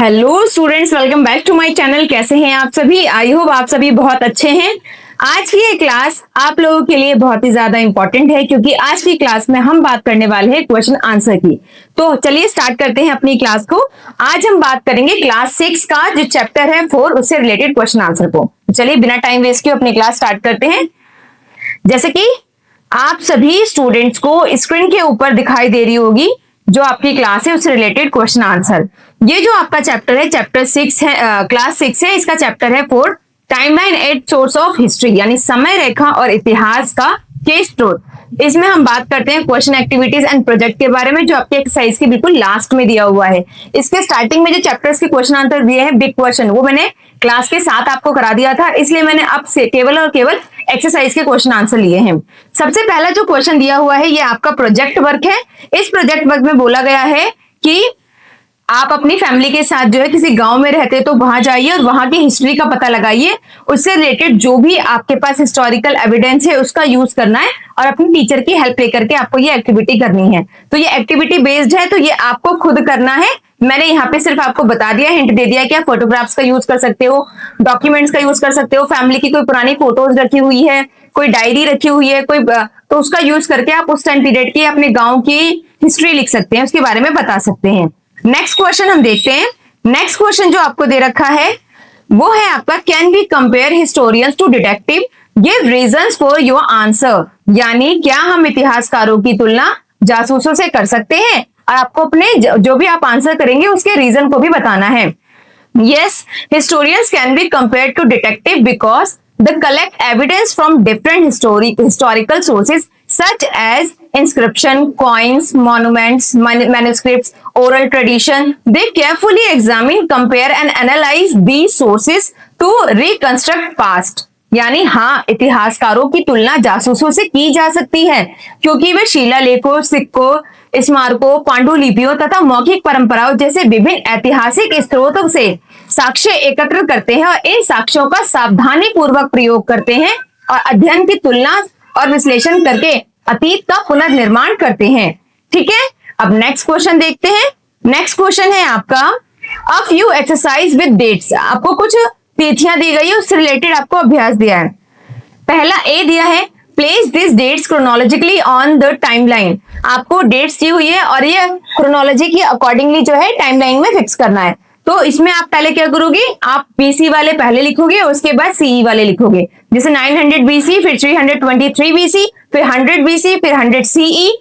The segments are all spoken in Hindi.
Hello students, welcome back to my channel. कैसे हैं आप सभी? आई होप आप सभी बहुत अच्छे हैं। आज की ये क्लास आप लोगों के लिए बहुत ही ज्यादा इंपॉर्टेंट है क्योंकि आज की क्लास में हम बात करने वाले हैं क्वेश्चन आंसर की। तो चलिए स्टार्ट करते हैं अपनी क्लास को। आज हम बात करेंगे क्लास 6 का जो चैप्टर है 4 उससे रिलेटेड क्वेश्चन आंसर को। चलिए बिना टाइम वेस्ट किए अपनी क्लास स्टार्ट करते हैं। जैसे कि आप सभी स्टूडेंट्स को स्क्रीन के ऊपर दिखाई दे रही होगी जो आपकी क्लास है उससे रिलेटेड क्वेश्चन आंसर। ये जो आपका चैप्टर है चैप्टर 6 है, क्लास 6 है। इसका चैप्टर है 4 timeline at source of history, यानी समय रेखा और इतिहास का केस स्रोत। इसमें हम बात करते हैं क्वेश्चन एक्टिविटीज एंड प्रोजेक्ट के बारे में जो आपके एक्सरसाइज के बिल्कुल लास्ट में दिया हुआ है। इसके स्टार्टिंग में जो चैप्टर्स के क्वेश्चन आंसर दिए हैं बिग क्वेश्चन, वो मैंने क्लास के साथ आपको करा दिया था, इसलिए मैंने अब से केवल और केवल एक्सरसाइज के क्वेश्चन आंसर लिए हैं। सबसे पहला जो क्वेश्चन दिया हुआ है ये आपका प्रोजेक्ट वर्क है। इस प्रोजेक्ट वर्क में बोला गया है कि आप अपनी फैमिली के साथ जो है किसी गांव में रहते तो वहां जाइए और वहां की हिस्ट्री का पता लगाइए। उससे रिलेटेड जो भी आपके पास हिस्टोरिकल एविडेंस है उसका यूज करना है और अपनी टीचर की हेल्प लेकर के आपको ये एक्टिविटी करनी है। तो ये एक्टिविटी बेस्ड है, तो ये आपको खुद करना है। मैंने यहाँ पे सिर्फ आपको बता दिया, हिंट दे दिया कि आप फोटोग्राफ्स का यूज कर सकते हो, डॉक्यूमेंट्स का यूज कर सकते हो, फैमिली की कोई पुरानी फोटोज रखी हुई है, कोई डायरी रखी हुई है, कोई तो उसका यूज करके आप उस टाइम पीरियड की अपने गांव की हिस्ट्री लिख सकते हैं, उसके बारे में बता सकते हैं। नेक्स्ट क्वेश्चन हम देखते हैं। नेक्स्ट क्वेश्चन जो आपको दे रखा है वो है आपका can be compare historians to detective, give reasons for your answer, यानी क्या हम इतिहासकारों की तुलना जासूसों से कर सकते हैं और आपको अपने जो भी आप आंसर करेंगे उसके रीजन को भी बताना है। Yes, historians can be compared to detective because they collect evidence from different historical sources such as inscription, coins, monuments, manuscripts, oral tradition. They carefully examine, compare and analyze these sources to reconstruct past. यानी हाँ, इतिहासकारों की तुलना जासूसों से की जा सकती है क्योंकि वे शिलालेखों, सिक्कों, स्मारकों, पांडुलिपियों तथा मौखिक परंपराओं जैसे विभिन्न ऐतिहासिक स्रोतों से साक्ष्य एकत्र करते हैं और इन साक्ष्यों का सावधानी पूर्वक प्रयोग करते हैं और अध्ययन की तुलना और विश्लेषण करके अतीत का पुनर्निर्माण करते हैं। ठीक है, अब नेक्स्ट क्वेश्चन देखते हैं। नेक्स्ट क्वेश्चन है आपका a few exercise with dates. आपको कुछ तिथियां दी गई है, उससे रिलेटेड आपको अभ्यास दिया है। पहला ए दिया है place this dates chronologically on the timeline. आपको डेट्स दी हुई है और ये क्रोनोलॉजी के अकॉर्डिंगली जो है टाइमलाइन में फिक्स करना है। तो इसमें आप पहले क्या करोगे, आप बीसी वाले पहले लिखोगे और उसके बाद सीई वाले लिखोगे। जैसे 900 बीसी, फिर 323 बीसी, फिर 100 बीसी, फिर 100 सीई,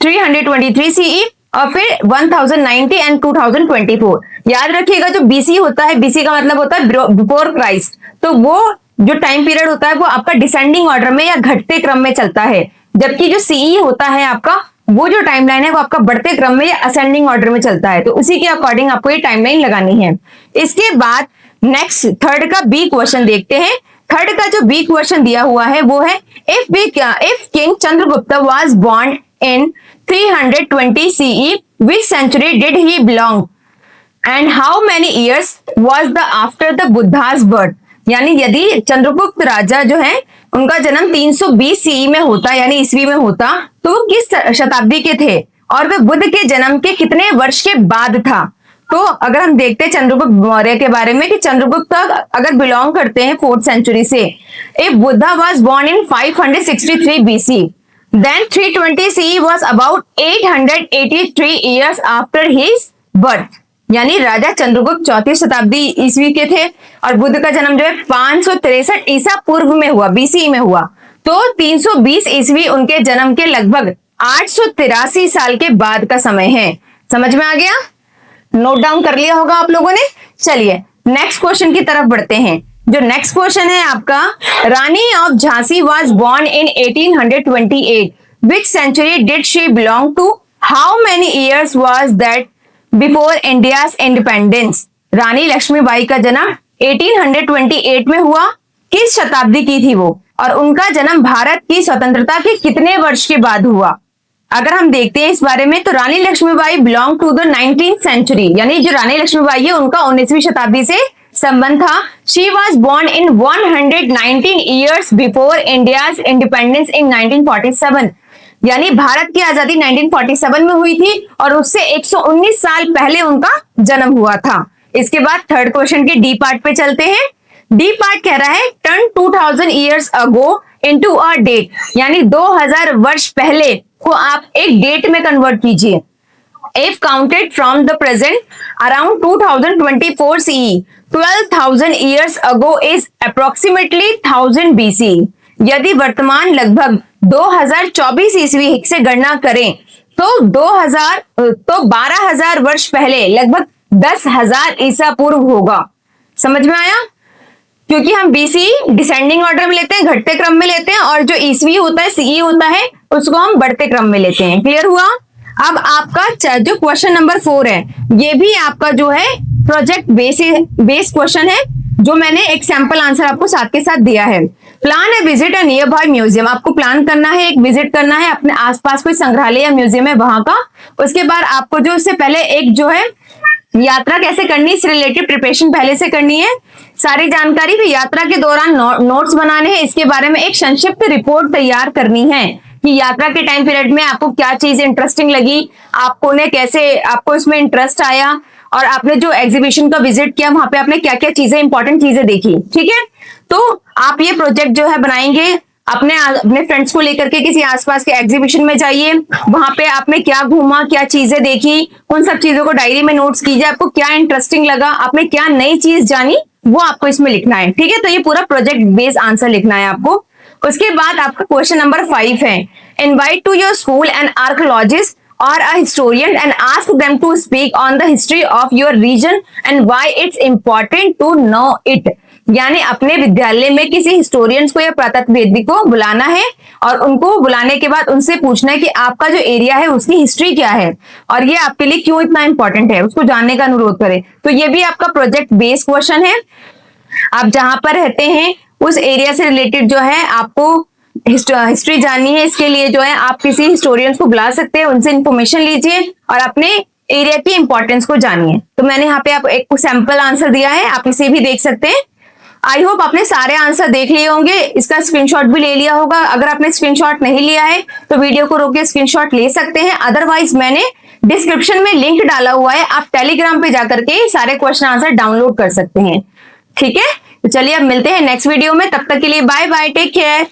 323 सीई और फिर 1090 एंड 2024। याद रखिएगा जो बीसी होता है, बीसी का मतलब होता है बिफोर क्राइस्ट, तो वो जो टाइम पीरियड होता है वो आपका डिसेंडिंग ऑर्डर में या घटते क्रम में चलता है, जबकि जो सीई होता है आपका वो जो टाइमलाइन है वो आपका बढ़ते क्रम में या असेंडिंग ऑर्डर में चलता है। तो उसी के अकॉर्डिंग आपको ये टाइमलाइन लगानी है। इसके बाद नेक्स्ट थर्ड का बी क्वेश्चन देखते हैं। थर्ड का जो बी क्वेश्चन दिया हुआ है वो है if king Chandragupta was born in 320 CE, which century did he belong and how many years was the after the Buddha's birth। यानी यदि चंद्रगुप्त राजा जो है उनका जन्म 320 CE में होता, यानी ईस्वी में होता, तो वो किस शताब्दी के थे और वे बुद्ध के जन्म के कितने वर्ष के बाद था। तो अगर हम देखते हैं चंद्रगुप्त मौर्य के बारे में कि चंद्रगुप्त अगर बिलोंग करते हैं 4th सेंचुरी से, if Buddha was born in 563 BC, then 320 CE was about 883 years after his birth। यानी राजा चंद्रगुप्त 4वीं शताब्दी ईस्वी के थे और बुद्ध का जन्म जो है 563 ईसा पूर्व में हुआ, बीसी में हुआ। तो 320 ईस्वी उनके जन्म के लगभग 883 साल के बाद का समय है। समझ में आ गया? नोट डाउन कर लिया होगा आप लोगों ने। चलिए नेक्स्ट क्वेश्चन की तरफ बढ़ते हैं। जो नेक्स्ट क्वेश्चन है आपका Rani of Jhansi was born in 1828, which century did she belong to, how many years was that before India's independence. Rani Lakshmibai का जन्म 1828 में हुआ, किस शताब्दी की थी वो, और उनका जन्म भारत की स्वतंत्रता के कितने वर्ष के बाद हुआ। अगर हम देखते हैं इस बारे में तो Rani Lakshmibai belong to the 19th century, यानी जो रानी लक्ष्मीबाई है उनका 19वीं शताब्दी से संबंध था। She was born in 119 years before India's independence in 1947। यानी भारत की आजादी 1947 में हुई थी और उससे 119 साल पहले उनका जन्म हुआ था। इसके बाद थर्ड क्वेश्चन के डी पार्ट पे चलते हैं। डी पार्ट कह रहा है turn 2000 years ago into a date, यानी 2000 वर्ष पहले को आप एक डेट में कन्वर्ट कीजिए। If counted from the present around 2024 CE, 12,000 years ago is approximately 1000 BC. यदि वर्तमान लगभग 2024 ईस्वी से गणना करें तो 12,000 वर्ष पहले लगभग 10,000 ईसा पूर्व होगा। समझ में आया? क्योंकि हम बीसी डिसेंडिंग ऑर्डर में लेते हैं, घटते क्रम में लेते हैं, और जो ईस्वी होता है सीई होता है उसको हम बढ़ते क्रम में लेते हैं। क्लियर हुआ? अब आपका जो क्वेश्चन नंबर 4 है ये भी आपका जो है प्रोजेक्ट बेस्ड क्वेश्चन है, जो मैंने एक सैंपल आंसर आपको साथ के साथ दिया है। प्लान है visit a near by museum, आपको प्लान करना है, एक विजिट करना है अपने आसपास कोई संग्रहालय या म्यूजियम है वहां का। उसके बाद आपको जो इससे पहले एक जो है यात्रा कैसे करनी है, इससे रिलेटेड प्रिपरेशन पहले से करनी है, सारी जानकारी, फिर यात्रा के दौरान नोट्स बनाने हैं, इसके बारे में एक संक्षिप्त रिपोर्ट तैयार करनी है कि यात्रा के टाइम पीरियड में आपको क्या चीज इंटरेस्टिंग लगी, आपको इसमें इंटरेस्ट आया, और आपने जो एग्जीबिशन का विजिट किया वहां पे आपने क्या क्या चीजें, इंपॉर्टेंट चीजें देखी। ठीक है, तो आप ये प्रोजेक्ट जो है बनाएंगे, अपने फ्रेंड्स को लेकर के किसी आसपास के एग्जीबिशन में जाइए, वहां पे आपने क्या घूमा, क्या चीजें देखी, उन सब चीजों को डायरी में नोट्स कीजिए, आपको क्या इंटरेस्टिंग लगा, आपने क्या नई चीज जानी, वो आपको इसमें लिखना है। ठीक है, तो ये पूरा प्रोजेक्ट बेस्ड आंसर लिखना है आपको। उसके बाद आपका क्वेश्चन नंबर 5 है, invite to your school an archaeologist or a historian and ask them to speak on the history of your region and why it's important to know it। यानी अपने विद्यालय में किसी हिस्टोरियंस को या पुरातत्ववेदी को बुलाना है, और उनको बुलाने के बाद उनसे पूछना है कि आपका जो एरिया है उसकी हिस्ट्री क्या है और ये आपके लिए क्यों इतना इंपॉर्टेंट है, उसको जानने का अनुरोध करें। तो ये भी आपका प्रोजेक्ट बेस्ड क्वेश्चन है। आप जहां पर रहते हैं उस एरिया से रिलेटेड जो है आपको हिस्ट्री जाननी है, इसके लिए जो है आप किसी हिस्टोरियंस को बुला सकते हैं, उनसे इंफॉर्मेशन लीजिए और अपने एरिया की इंपॉर्टेंस को जानिए। तो मैंने यहाँ पे आपको एक सैंपल आंसर दिया है, आप इसे भी देख सकते हैं। आई होप आपने सारे आंसर देख लिए होंगे, इसका स्क्रीनशॉट भी ले लिया होगा। अगर आपने स्क्रीनशॉट नहीं लिया है तो वीडियो को रोक के स्क्रीनशॉट ले सकते हैं, अदरवाइज मैंने डिस्क्रिप्शन में लिंक डाला हुआ है, आप टेलीग्राम पे जाकर के सारे क्वेश्चन आंसर डाउनलोड कर सकते हैं। ठीक है, तो चलिए अब मिलते हैं नेक्स्ट वीडियो में, तब तक के लिए बाय बाय, टेक केयर।